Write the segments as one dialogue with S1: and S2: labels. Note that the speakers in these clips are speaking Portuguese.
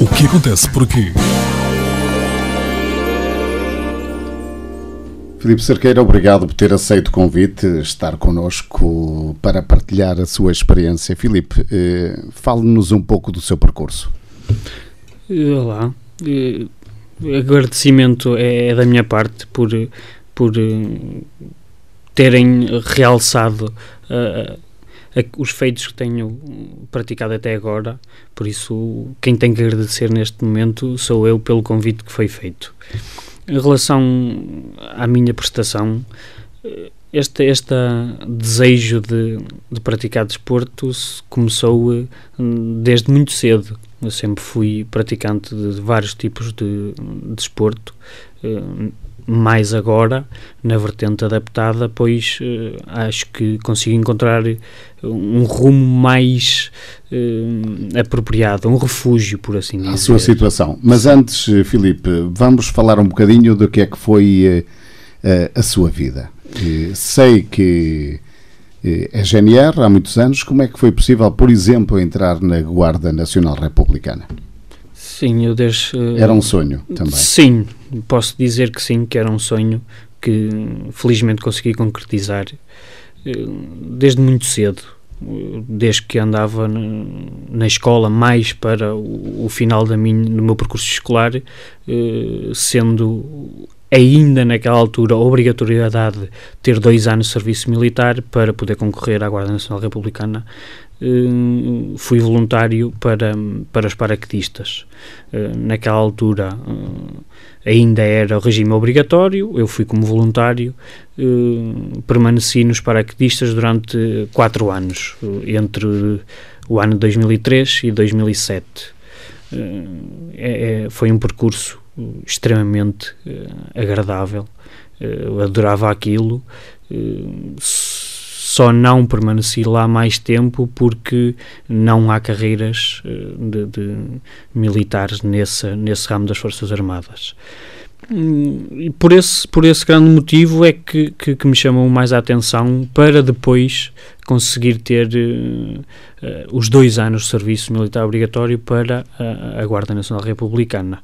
S1: O que acontece por aqui?
S2: Filipe Cerqueira, obrigado por ter aceito o convite, estar connosco para partilhar a sua experiência. Filipe, fale-nos um pouco do seu percurso.
S3: Olá, agradecimento é da minha parte por terem realçado os feitos que tenho praticado até agora. Por isso, quem tem que agradecer neste momento sou eu pelo convite que foi feito. Em relação à minha prestação, este desejo de praticar desporto começou desde muito cedo. Eu sempre fui praticante de vários tipos de desporto, mais agora na vertente adaptada, pois acho que consigo encontrar um rumo mais apropriado, um refúgio, por assim dizer.
S2: A sua situação. Mas antes, Filipe, vamos falar um bocadinho do que é que foi a sua vida. Sei que é GNR há muitos anos. Como é que foi possível, por exemplo, entrar na Guarda Nacional Republicana?
S3: Sim, eu desde...
S2: Era um sonho também?
S3: Sim, posso dizer que sim, que era um sonho que felizmente consegui concretizar desde muito cedo, desde que andava na escola, mais para o final do meu percurso escolar, sendo ainda naquela altura a obrigatoriedade de ter 2 anos de serviço militar para poder concorrer à Guarda Nacional Republicana. Fui voluntário para os paraquedistas. Naquela altura ainda era o regime obrigatório, eu fui como voluntário, permaneci nos paraquedistas durante 4 anos, entre o ano de 2003 e 2007. Foi um percurso extremamente agradável, eu adorava aquilo. Só não permaneci lá mais tempo porque não há carreiras de militares nesse ramo das Forças Armadas. E por esse grande motivo é que me chamou mais a atenção para depois conseguir ter os 2 anos de serviço militar obrigatório para a Guarda Nacional Republicana.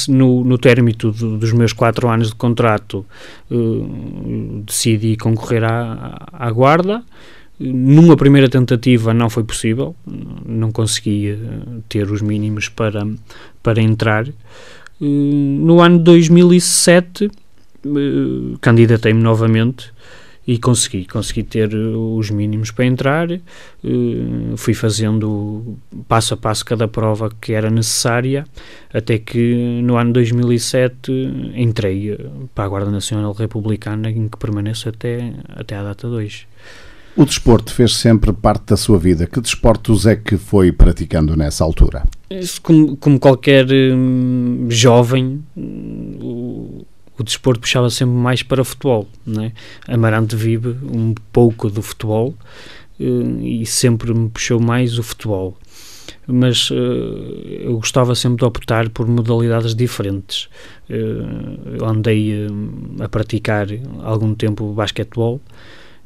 S3: No término dos meus 4 anos de contrato, decidi concorrer à Guarda. Numa primeira tentativa não foi possível, não consegui ter os mínimos para entrar. No ano de 2007 candidatei-me novamente e consegui ter os mínimos para entrar. Fui fazendo passo a passo cada prova que era necessária, até que no ano de 2007 entrei para a Guarda Nacional Republicana, em que permaneço até à data de hoje.
S2: O desporto fez sempre parte da sua vida. Que desportos é que foi praticando nessa altura?
S3: Isso, como qualquer jovem, o desporto puxava sempre mais para futebol, não é? Amarante vive um pouco do futebol e sempre me puxou mais o futebol. Mas eu gostava sempre de optar por modalidades diferentes. Eu andei a praticar algum tempo basquetebol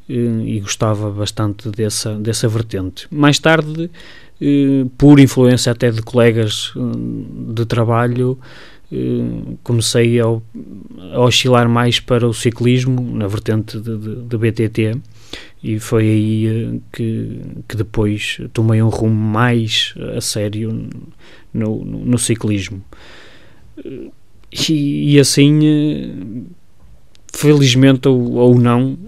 S3: e gostava bastante dessa vertente. Mais tarde, por influência até de colegas de trabalho, comecei a oscilar mais para o ciclismo, na vertente de BTT, e foi aí que depois tomei um rumo mais a sério no ciclismo. E assim, felizmente ou não,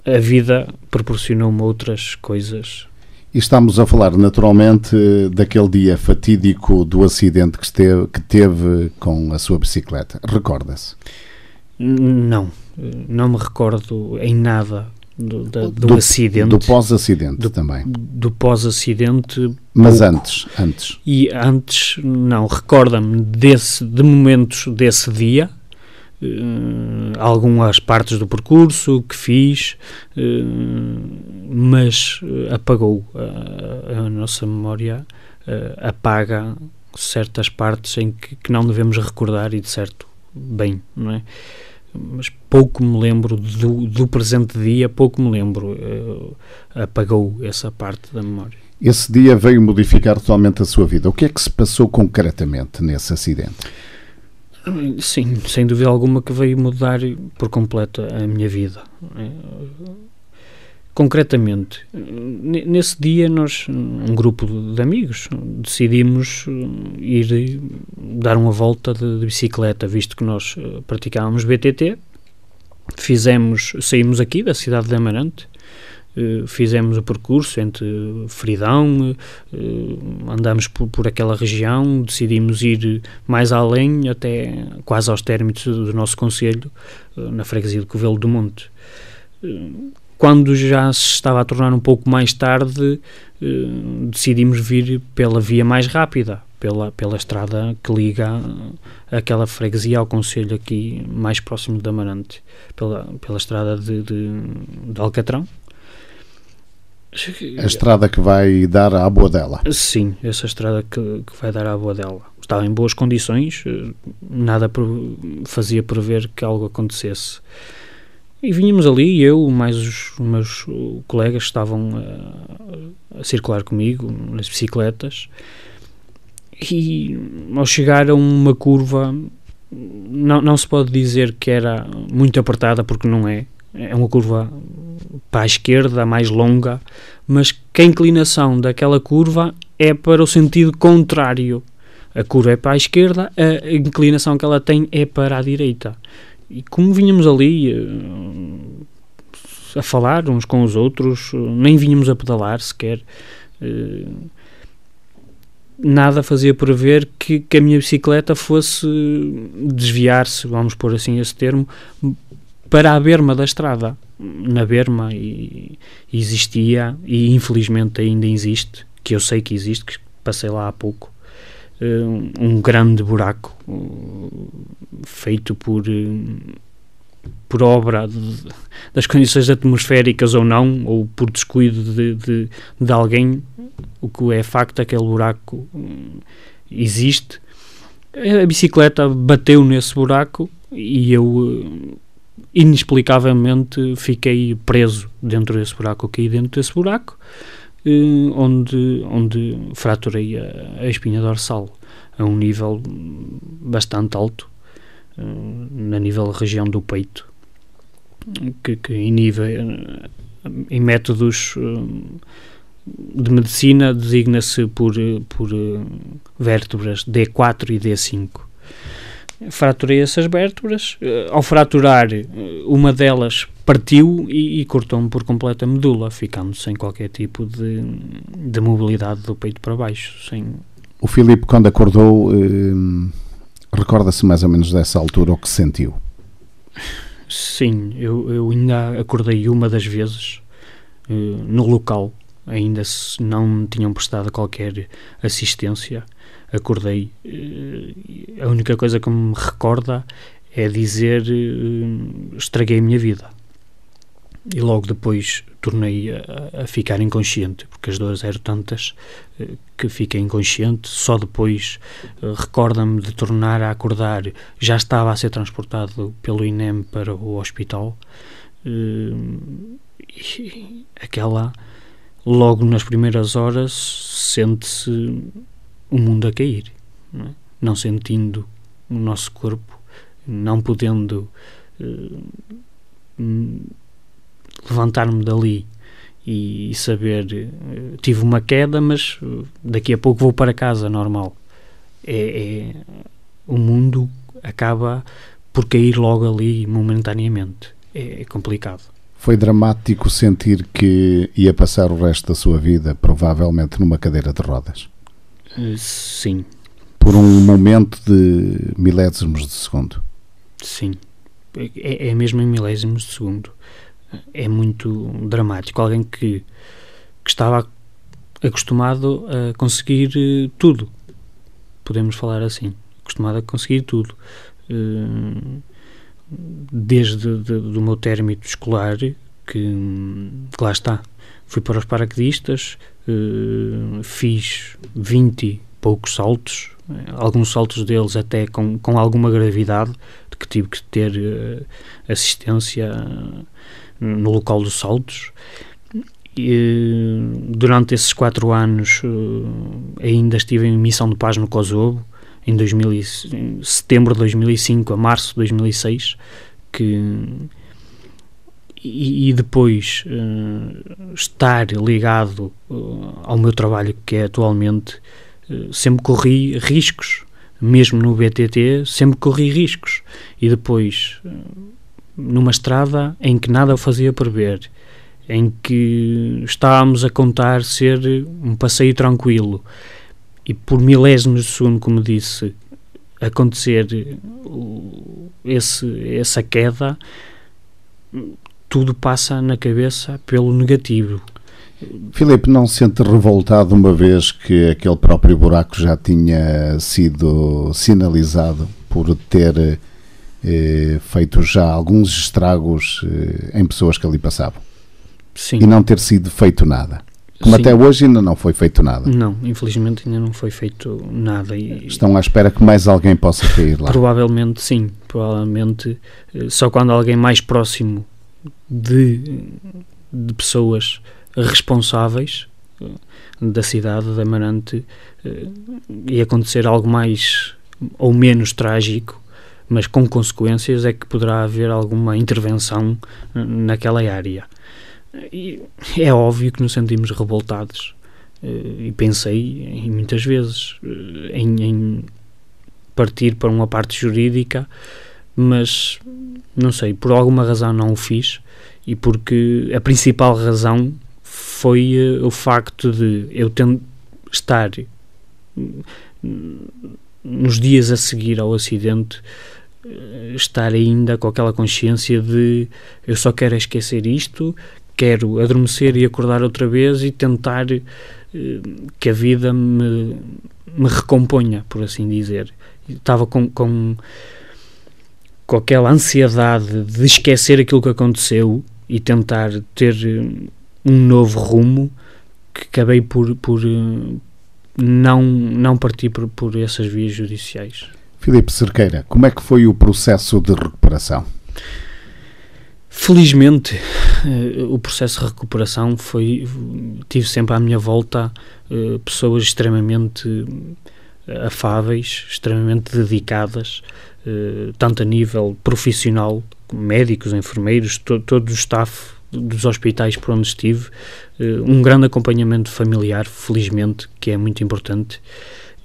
S3: a vida proporcionou-me outras coisas.
S2: E estamos a falar naturalmente daquele dia fatídico do acidente que teve com a sua bicicleta. Recorda-se?
S3: Não me recordo em nada do acidente.
S2: Do pós-acidente também.
S3: Do pós-acidente.
S2: Mas
S3: pouco.
S2: antes.
S3: E antes, não. Recorda-me de momentos desse dia, algumas partes do percurso que fiz, mas apagou a nossa memória, apaga certas partes em que não devemos recordar, e de certo bem, não é? Mas pouco me lembro do presente dia, apagou essa parte da memória.
S2: Esse dia veio modificar totalmente a sua vida. O que é que se passou concretamente nesse acidente?
S3: Sim, sem dúvida alguma que veio mudar por completo a minha vida. Concretamente, nesse dia nós, um grupo de amigos, decidimos ir dar uma volta de bicicleta, visto que nós praticávamos BTT. Saímos aqui da cidade de Amarante, fizemos o percurso entre Fridão, andámos por aquela região, decidimos ir mais além, até quase aos términos do nosso concelho, na freguesia de Covelo do Monte. Quando já se estava a tornar um pouco mais tarde, decidimos vir pela via mais rápida, pela estrada que liga aquela freguesia ao concelho aqui mais próximo de Amarante, pela estrada de Alcatrão.
S2: A estrada que vai dar à Boadela.
S3: Sim, essa estrada que vai dar à Boadela. Estava em boas condições, nada fazia prever que algo acontecesse. E vínhamos ali, eu, mais os meus colegas que estavam a circular comigo nas bicicletas, e ao chegar a uma curva, não se pode dizer que era muito apertada, porque não é. É uma curva para a esquerda, mais longa, mas que a inclinação daquela curva é para o sentido contrário. A curva é para a esquerda, a inclinação que ela tem é para a direita. E como vínhamos ali a falar uns com os outros, nem vínhamos a pedalar sequer, nada fazia prever que a minha bicicleta fosse desviar-se, vamos pôr assim esse termo, para a berma da estrada. Na berma existia, e infelizmente ainda existe, que eu sei que existe, que passei lá há pouco, um grande buraco feito por obra das condições atmosféricas ou não, ou por descuido de alguém. O que é facto, aquele buraco existe. A bicicleta bateu nesse buraco e eu inexplicavelmente fiquei preso dentro desse buraco. Eu caí dentro desse buraco, onde fraturei a espinha dorsal a um nível bastante alto, na nível da região do peito, que em métodos de medicina designa-se por vértebras D4 e D5. Fraturei essas vértebras. Ao fraturar, uma delas partiu e cortou-me por completo a medula, ficando sem qualquer tipo de mobilidade do peito para baixo.
S2: O Filipe, quando acordou, recorda-se mais ou menos dessa altura o que sentiu?
S3: Sim, eu ainda acordei uma das vezes no local, ainda se não me tinham prestado qualquer assistência. Acordei, a única coisa que me recorda é dizer estraguei a minha vida, e logo depois tornei a ficar inconsciente, porque as dores eram tantas que fiquei inconsciente. Só depois recorda-me de tornar a acordar. Já estava a ser transportado pelo INEM para o hospital, e logo nas primeiras horas sente-se o mundo a cair, não sentindo o nosso corpo, não podendo levantar-me dali e saber, tive uma queda, mas daqui a pouco vou para casa, normal. O mundo acaba por cair logo ali momentaneamente. É complicado.
S2: Foi dramático sentir que ia passar o resto da sua vida provavelmente numa cadeira de rodas?
S3: Sim.
S2: Por um momento de milésimos de segundo?
S3: Sim. É mesmo em milésimos de segundo. É muito dramático. Alguém que estava acostumado a conseguir tudo. Podemos falar assim. Acostumado a conseguir tudo. Desde do meu término escolar, que lá está. Fui para os paraquedistas, fiz 20 e poucos saltos, alguns saltos deles até com alguma gravidade, de que tive que ter assistência no local dos saltos, Durante esses 4 anos ainda estive em missão de paz no Kosovo, em setembro de 2005 a março de 2006, e depois estar ligado ao meu trabalho que é atualmente, sempre corri riscos, mesmo no BTT sempre corri riscos, e depois numa estrada em que nada o fazia prever, em que estávamos a contar ser um passeio tranquilo, e por milésimos de segundo, como disse, acontecer essa queda, tudo passa na cabeça pelo negativo.
S2: Filipe, não se sente revoltado uma vez que aquele próprio buraco já tinha sido sinalizado por ter feito já alguns estragos em pessoas que ali passavam?
S3: Sim.
S2: E não ter sido feito nada? Como
S3: Sim.
S2: Até hoje ainda não foi feito nada?
S3: Não, infelizmente ainda não foi feito nada.
S2: Estão à espera que mais alguém possa cair lá?
S3: Provavelmente sim, provavelmente só quando alguém mais próximo de pessoas responsáveis da cidade de Amarante e acontecer algo mais ou menos trágico, mas com consequências, é que poderá haver alguma intervenção naquela área. E é óbvio que nos sentimos revoltados, e pensei muitas vezes em partir para uma parte jurídica, mas não sei, por alguma razão não o fiz, e porque a principal razão foi o facto de eu estar nos dias a seguir ao acidente, estar ainda com aquela consciência de eu só quero esquecer isto, quero adormecer e acordar outra vez e tentar que a vida me recomponha, por assim dizer. Estava com aquela ansiedade de esquecer aquilo que aconteceu e tentar ter um novo rumo, que acabei por não partir por essas vias judiciais.
S2: Filipe Cerqueira, como é que foi o processo de recuperação?
S3: Felizmente, o processo de recuperação tive sempre à minha volta pessoas extremamente afáveis, extremamente dedicadas, tanto a nível profissional, médicos, enfermeiros, todo o staff dos hospitais por onde estive, um grande acompanhamento familiar, felizmente, que é muito importante.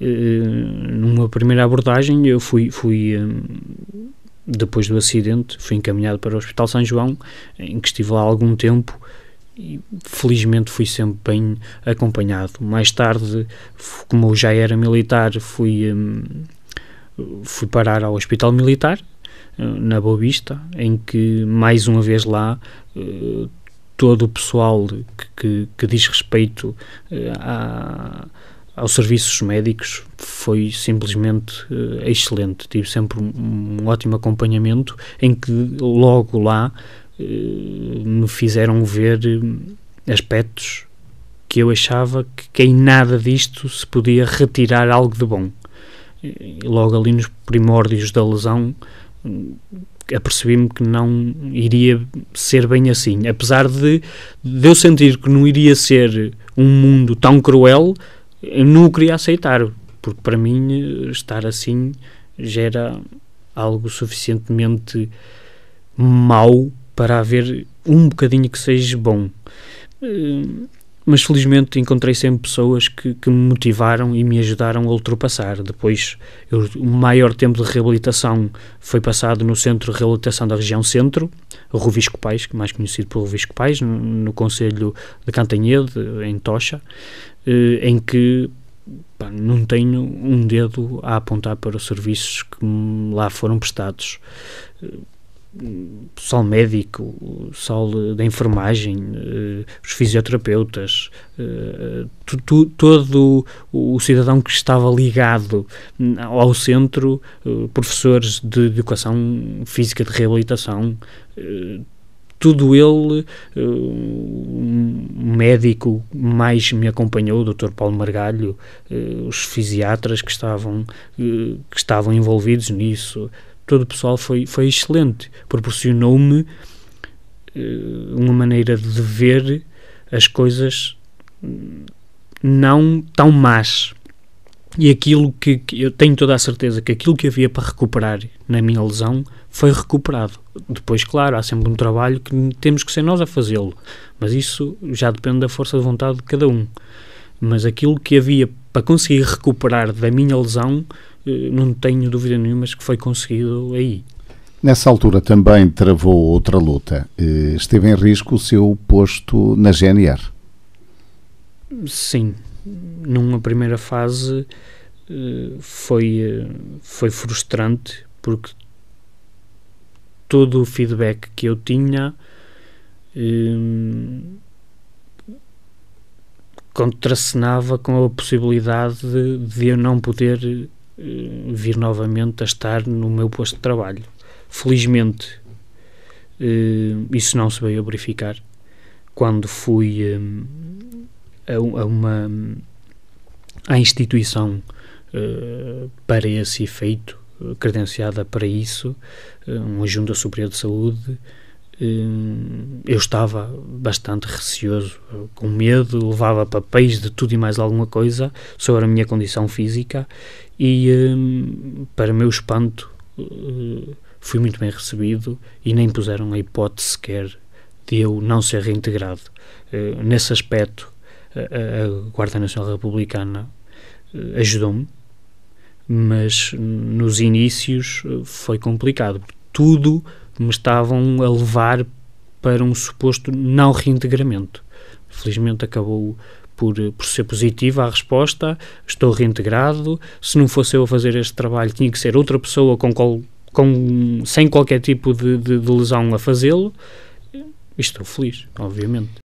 S3: Numa primeira abordagem, eu fui depois do acidente, fui encaminhado para o Hospital São João, em que estive lá algum tempo, e felizmente fui sempre bem acompanhado. Mais tarde, como eu já era militar, fui parar ao Hospital Militar, na Boa Vista, em que, mais uma vez lá, todo o pessoal que diz respeito aos serviços médicos foi simplesmente excelente. Tive sempre um ótimo acompanhamento, em que logo lá me fizeram ver aspectos que eu achava que em nada disto se podia retirar algo de bom. E logo ali nos primórdios da lesão apercebi-me que não iria ser bem assim, apesar de eu sentir que não iria ser um mundo tão cruel. Eu não o queria aceitar, porque para mim estar assim já era algo suficientemente mau para haver um bocadinho que seja bom. Mas felizmente encontrei sempre pessoas que me motivaram e me ajudaram a ultrapassar. Depois, o maior tempo de reabilitação foi passado no Centro de Reabilitação da Região Centro, o Rui Visco Pais, mais conhecido por Rui Visco Pais, no Concelho de Cantanhede, em Tocha, em que não tenho um dedo a apontar para os serviços que lá foram prestados. Pessoal médico, o pessoal da enfermagem, os fisioterapeutas, todo o cidadão que estava ligado ao centro, professores de educação física de reabilitação, tudo ele, um médico mais me acompanhou, o Dr. Paulo Margalho, os fisiatras que estavam envolvidos nisso. Todo o pessoal foi excelente, proporcionou-me uma maneira de ver as coisas não tão más. E aquilo que eu tenho toda a certeza que aquilo que havia para recuperar na minha lesão foi recuperado. Depois, claro, há sempre um trabalho que temos que ser nós a fazê-lo, mas isso já depende da força de vontade de cada um. Mas aquilo que havia para conseguir recuperar da minha lesão, não tenho dúvida nenhuma que foi conseguido aí.
S2: Nessa altura também travou outra luta. Esteve em risco o seu posto na GNR?
S3: Sim. Numa primeira fase foi frustrante, porque todo o feedback que eu tinha contracenava com a possibilidade de eu não poder vir novamente a estar no meu posto de trabalho. Felizmente isso não se veio a verificar. Quando fui à instituição para esse efeito, credenciada para isso, uma Junta Superior de Saúde, eu estava bastante receoso, com medo, levava papéis de tudo e mais alguma coisa sobre a minha condição física e, para meu espanto, fui muito bem recebido e nem puseram a hipótese sequer de eu não ser reintegrado. Nesse aspecto, a Guarda Nacional Republicana ajudou-me, mas nos inícios foi complicado. Tudo me estavam a levar para um suposto não reintegramento. Felizmente acabou por ser positiva a resposta. Estou reintegrado. Se não fosse eu a fazer este trabalho, tinha que ser outra pessoa sem qualquer tipo de lesão a fazê-lo. E estou feliz, obviamente.